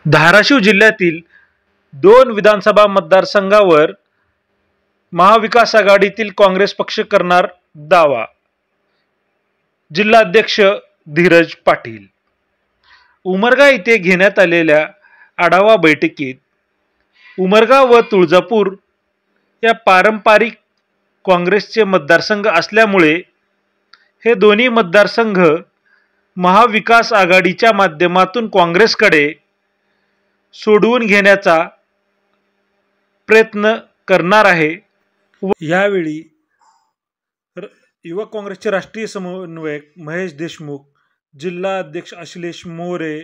धाराशिव जिल्ह्यातील 2 विधानसभा मतदारसंघावर महाविकास आघाडीतील काँग्रेस पक्ष करणार दावा। जिल्हाध्यक्ष धीरज पाटील। उमरगा येथे घेण्यात आलेल्या आढावा बैठकीत उमरगा व तुळजापूर या पारंपरिक काँग्रेसचे मतदारसंघ असल्यामुळे हे दोन्ही मतदारसंघ महाविकास आघाडीच्या माध्यमातून काँग्रेसकडे सोडवून घेण्याचा प्रयत्न करणार आहे। यावेळी युवक काँग्रेसचे राष्ट्रीय समन्वयक महेश देशमुख, जिल्हा अध्यक्ष अश्लेष मोरे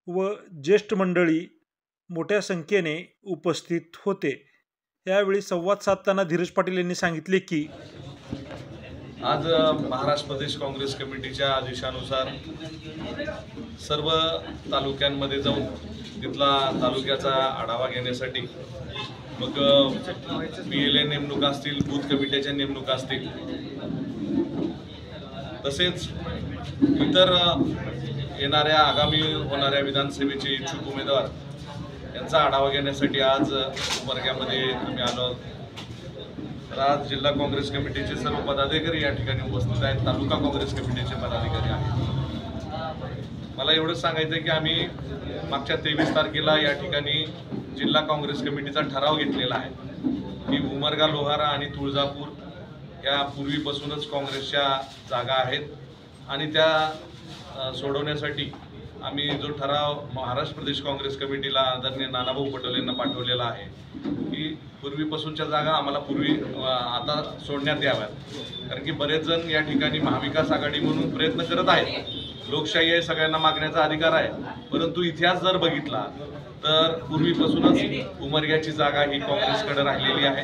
व ज्येष्ठ मंडळी मोठ्या संख्येने उपस्थित होते। यावेळी संवाद साधताना धीरज पाटील यांनी सांगितले की आज महाराष्ट्र प्रदेश काँग्रेस कमिटीच्या आदेशानुसार सर्व तालुक्यांमध्ये जाऊन तिथला तालुक्याचा आढावा घेण्यासाठी मग PLA नेमणुका असतील, बूथ कमिटीच्या नेमणुका असतील, तसेच इतर येणाऱ्या आगामी होणाऱ्या विधानसभेचे इच्छुक उमेदवार यांचा आढावा घेण्यासाठी आज उमरग्यामध्ये आम्ही आलो। तर आज जिल्हा काँग्रेस कमिटीचे सर्व पदाधिकारी या ठिकाणी उपस्थित आहेत, तालुका काँग्रेस कमिटीचे पदाधिकारी आहेत। मला एवढंच सांगायचं आहे की आम्ही मागच्या 23 तारखेला या ठिकाणी जिल्हा काँग्रेस कमिटीचा ठराव घेतलेला आहे की उमरगा, लोहारा आणि तुळजापूर या पूर्वीपासूनच काँग्रेसच्या जागा आहेत आणि त्या सोडवण्यासाठी आम्ही जो ठराव महाराष्ट्र प्रदेश काँग्रेस कमिटीला आदरणीय नानाभाऊ पटोले यांना पाठवलेला आहे की पूर्वीपासूनच्या जागा आम्हाला आता सोडण्यात याव्यात, कारण की बरेच जण या ठिकाणी महाविकास आघाडी म्हणून प्रयत्न करत आहेत। लोकशाही आहे, सगळ्यांना मागण्याचा अधिकार आहे, परंतु इतिहास जर बघितला तर पूर्वीपासूनच उमरग्याची जागा ही काँग्रेसकडे राहिलेली आहे।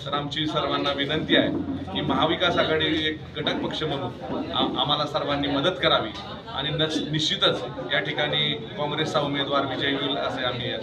तर आमची सर्वांना विनंती आहे की महाविकास आघाडी एक घटक पक्ष म्हणून आम्हाला सर्वांनी मदत करावी आणि निश्चितच या ठिकाणी काँग्रेसचा उमेदवार विजयी होईल असे आम्ही या